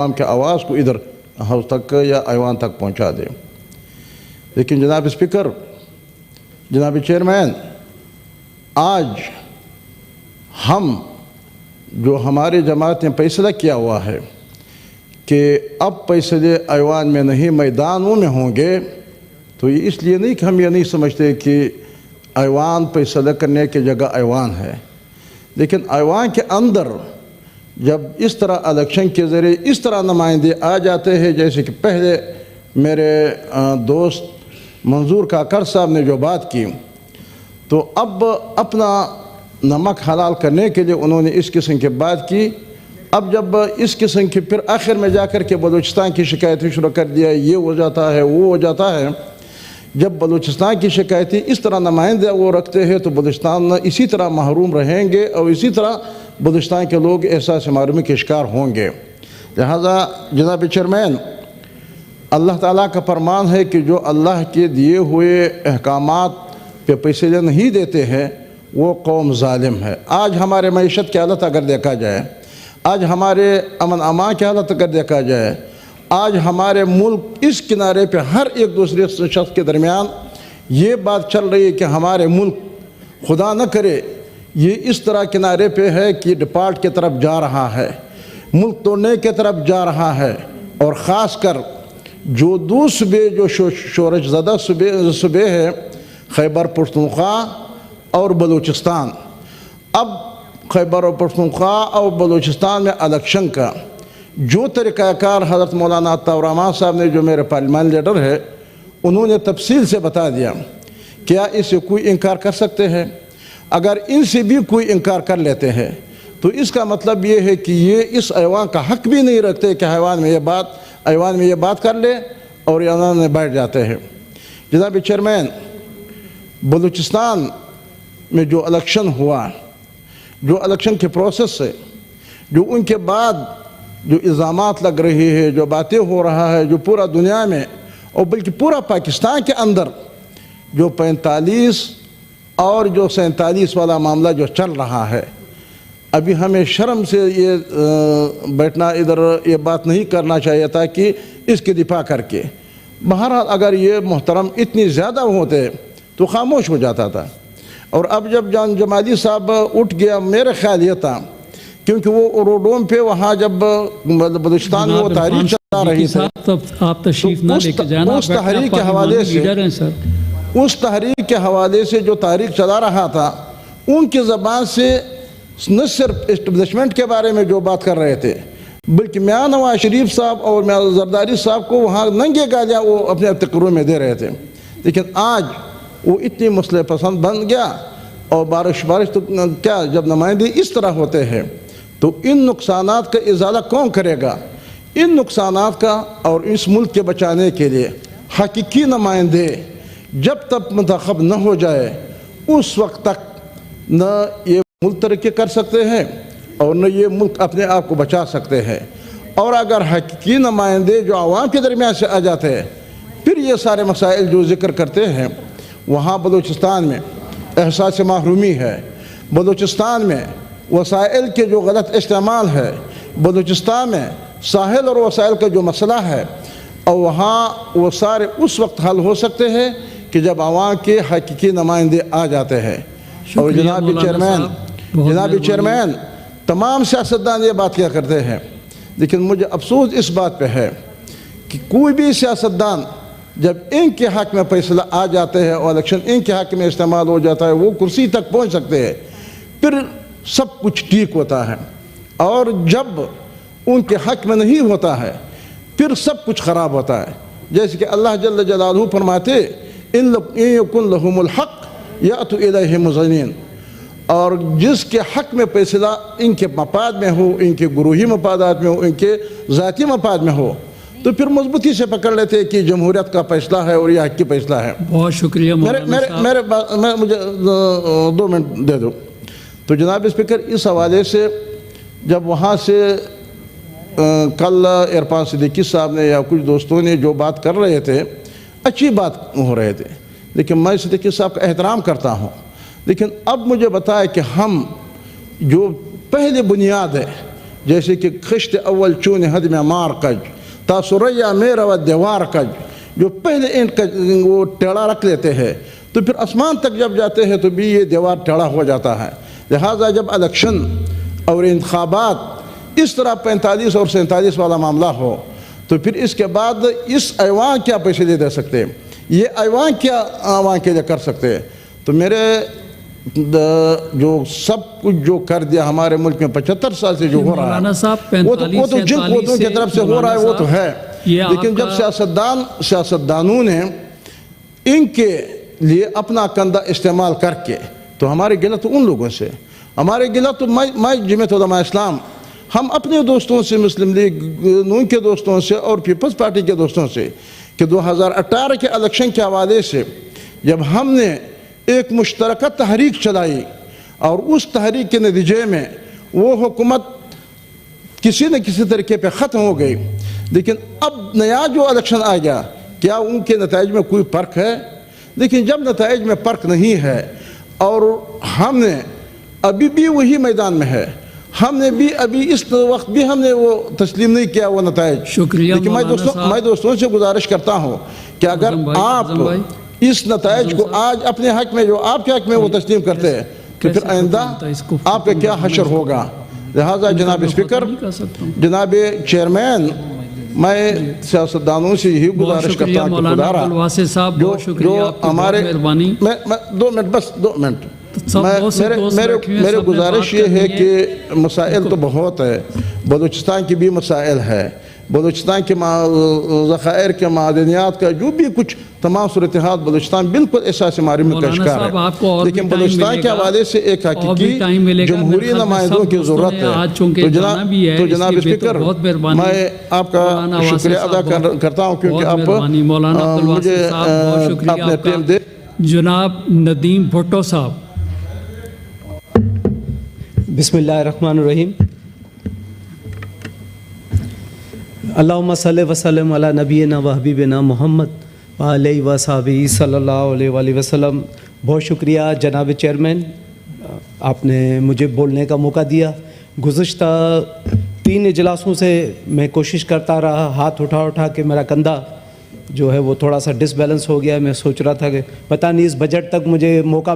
عوام کی آواز کو ادھر ہاؤس تک یا ایوان تک پہنچا دے۔ لیکن جناب اسپیکر، جناب چیئرمین، آج ہم جو ہماری جماعت نے فیصلہ کیا ہوا ہے کہ اب فیصلے ایوان میں نہیں میدانوں میں ہوں گے، تو یہ اس لیے نہیں کہ ہم یہ نہیں سمجھتے کہ ایوان فیصلہ کرنے کی جگہ ایوان ہے، لیکن ایوان کے اندر جب اس طرح الیکشن کے ذریعے اس طرح نمائندے آ جاتے ہیں، جیسے کہ پہلے میرے دوست منظور کاکڑ صاحب نے جو بات کی، تو اب اپنا نمک حلال کرنے کے لیے انہوں نے اس قسم کی بات کی۔ اب جب اس قسم کی پھر آخر میں جا کر کے بلوچستان کی شکایتیں شروع کر دیا، یہ ہو جاتا ہے وہ ہو جاتا ہے۔ جب بلوچستان کی شکایتیں اس طرح نمائندے وہ رکھتے ہیں تو بلوچستان اسی طرح محروم رہیں گے اور اسی طرح بلوچستان کے لوگ احساس محرومی کے شکار ہوں گے۔ لہذا جناب چیئرمین، اللہ تعالیٰ کا فرمان ہے کہ جو اللہ کے دیے ہوئے احکامات پہ فیصلے نہیں دیتے ہیں وہ قوم ظالم ہے۔ آج ہمارے معیشت کی حالت اگر دیکھا جائے، آج ہمارے امن امان کی حالت اگر دیکھا جائے، آج ہمارے ملک اس کنارے پہ ہر ایک دوسرے شخص کے درمیان یہ بات چل رہی ہے کہ ہمارے ملک خدا نہ کرے یہ اس طرح کنارے پہ ہے کہ ڈپارٹ کی طرف جا رہا ہے، ملک توڑنے کی طرف جا رہا ہے، اور خاص کر جو دو صوبے جو شورش زدہ صوبے ہے، خیبر پختونخوا اور بلوچستان۔ اب خیبر و پختونخوا اور بلوچستان میں الیکشن کا جو طریقہ کار حضرت مولانا عطا الرحمن صاحب نے، جو میرے پارلیمان لیڈر ہے، انہوں نے تفصیل سے بتا دیا۔ کیا اس سے کوئی انکار کر سکتے ہیں؟ اگر ان سے بھی کوئی انکار کر لیتے ہیں تو اس کا مطلب یہ ہے کہ یہ اس ایوان کا حق بھی نہیں رکھتے کہ ایوان میں یہ بات کر لے اور ایوان میں بیٹھ جاتے ہیں۔ جناب چیئرمین، بلوچستان میں جو الیکشن ہوا، جو الیکشن کے پروسیس سے جو ان کے بعد جو الزامات لگ رہی ہے، جو باتیں ہو رہا ہے، جو پورا دنیا میں اور بلکہ پورا پاکستان کے اندر جو 45 اور جو 47 والا معاملہ جو چل رہا ہے، ابھی ہمیں شرم سے یہ بیٹھنا ادھر یہ بات نہیں کرنا چاہیے تھا کہ اس کی دفاع کر کے۔ بہرحال اگر یہ محترم اتنی زیادہ ہوتے تو خاموش ہو جاتا تھا، اور اب جب جان جمالی صاحب اٹھ گیا، میرے خیال یہ تھا کیونکہ وہ روڈوں پہ وہاں جب بلوچستان میں وہ تحریک چلا رہی تھی، آپ تشریف نہ لے کے جانا، اس تحریک کے حوالے سے اس تحریک کے حوالے سے جو تحریک چلا رہا تھا، ان کی زبان سے نہ صرف اسٹیبلشمنٹ کے بارے میں جو بات کر رہے تھے، بلکہ میاں نواز شریف صاحب اور میاں زرداری صاحب کو وہاں ننگے گالیاں وہ اپنے تقریر میں دے رہے تھے۔ لیکن آج وہ اتنی مسئلہ پسند بن گیا، اور بارش تو کیا، جب نمائندے اس طرح ہوتے ہیں تو ان نقصانات کا ازالہ کون کرے گا؟ ان نقصانات کا اور اس ملک کے بچانے کے لیے حقیقی نمائندے جب تک منتخب نہ ہو جائے اس وقت تک نہ یہ ملک ترقی کر سکتے ہیں اور نہ یہ ملک اپنے آپ کو بچا سکتے ہیں۔ اور اگر حقیقی نمائندے جو عوام کے درمیان سے آ جاتے ہیں، پھر یہ سارے مسائل جو ذکر کرتے ہیں، وہاں بلوچستان میں احساس محرومی ہے، بلوچستان میں وسائل کے جو غلط استعمال ہے، بلوچستان میں ساحل اور وسائل کا جو مسئلہ ہے، اور وہاں وہ سارے اس وقت حل ہو سکتے ہیں کہ جب عوام کے حقیقی نمائندے آ جاتے ہیں۔ اور جناب چیئرمین، تمام سیاستدان یہ بات کیا کرتے ہیں، لیکن مجھے افسوس اس بات پہ ہے کہ کوئی بھی سیاستدان جب ان کے حق میں فیصلہ آ جاتے ہیں اور الیکشن ان کے حق میں استعمال ہو جاتا ہے، وہ کرسی تک پہنچ سکتے ہیں، پھر سب کچھ ٹھیک ہوتا ہے، اور جب ان کے حق میں نہیں ہوتا ہے پھر سب کچھ خراب ہوتا ہے۔ جیسے کہ اللہ جل جلالہ فرماتے ان یکن لہم الحق یأتوا الیہ مذعنین، اور جس کے حق میں فیصلہ ان کے مفاد میں ہو، ان کے گروہی مفادات میں ہو، ان کے ذاتی مفاد میں ہو، تو پھر مضبوطی سے پکڑ لیتے ہیں کہ جمہوریت کا فیصلہ ہے اور یہ حق کی فیصلہ ہے۔ بہت شکریہ مجھے 2 منٹ دے دو۔ تو جناب اسپیکر، اس حوالے سے جب وہاں سے کل عرفان صدیقی صاحب نے یا کچھ دوستوں نے جو بات کر رہے تھے، اچھی بات ہو رہے تھے، لیکن میں صدیقی صاحب کا احترام کرتا ہوں، لیکن اب مجھے بتائے کہ ہم جو پہلی بنیاد ہے جیسے کہ خشت اول چون حد میں مار کج تاثریا میرا و دیوار کج، جو پہلے اینٹ کا وہ ٹیڑھا رکھ لیتے ہیں تو پھر آسمان تک جب جاتے ہیں تو بھی یہ دیوار ٹیڑھا ہو جاتا ہے۔ لہٰذا جب الیکشن اور انتخابات اس طرح 45 اور 47 والا معاملہ ہو تو پھر اس کے بعد اس ایوان کیا پیسے دے سکتے، یہ ایوان کیا عوام کے لیے کر سکتے۔ تو میرے جو سب کچھ جو کر دیا ہمارے ملک میں 75 سال سے جو ہو رہا ہے وہ تو جن قوتوں کی طرف سے ہو رہا ہے وہ تو ہے، لیکن جب سیاستدانوں نے ان کے لیے اپنا کندھا استعمال کر کے، تو ہمارے گلہ تو ان لوگوں سے، ہمارے گلہ تو میں جمعیت علماء اسلام، ہم اپنے دوستوں سے، مسلم لیگ نون کے دوستوں سے اور پیپلز پارٹی کے دوستوں سے، کہ 2018 کے الیکشن کے حوالے سے جب ہم نے ایک مشترکہ تحریک چلائی اور اس تحریک کے نتیجے میں وہ حکومت کسی نہ کسی طریقے پہ ختم ہو گئی، لیکن اب نیا جو الیکشن آ گیا کیا ان کے نتائج میں کوئی فرق ہے؟ لیکن جب نتائج میں فرق نہیں ہے اور ہم نے ابھی بھی وہی میدان میں ہے، ہم نے بھی ابھی اس وقت بھی ہم نے وہ تسلیم نہیں کیا وہ نتائج۔ شکریہ لیکن میں دوستوں سے گزارش کرتا ہوں کہ اگر آپ اس نتائج کو آج اپنے حق میں، جو آپ کے حق میں وہ تسلیم کرتے ہیں، تو پھر آئندہ آپ کا کیا حشر ہوگا۔ لہٰذا جناب اسپیکر، جناب چیئرمین، میں سیاستدانوں سے یہی گزارش کرتا ہوں کہ خدا را جو ہمارے 2 منٹ بس 2 منٹ میرے گزارش یہ ہے کہ مسائل تو بہت ہے، بلوچستان کی بھی مسائل ہے، بلوچستان کے ذخائر کے معدنیات کا جو بھی کچھ تمام صورتحال بلوچستان بالکل احساس معرفت کا شکار ہے، لیکن بلوچستان کے حوالے سے ایک حقیقی جمہوری نمائندوں کی ضرورت ہے۔ تو جناب اسپیکر، میں آپ کا شکریہ ادا کرتا ہوں کیونکہ آپ مجھے اپنے ٹائم دے۔ جناب ندیم بھٹو صاحب۔ بسم اللہ الرحمن الرحیم۔ اللہم صلی وسلم علی نبینا و حبیبنا محمد علیہ وصحبہ صلی اللہ علیہ وآلہ وسلم۔ بہت شکریہ جناب چیئرمین، آپ نے مجھے بولنے کا موقع دیا۔ گزشتہ 3 اجلاسوں سے میں کوشش کرتا رہا، ہاتھ اٹھا کے میرا کندھا جو ہے وہ تھوڑا سا ڈس بیلنس ہو گیا۔ میں سوچ رہا تھا کہ پتہ نہیں اس بجٹ تک مجھے موقع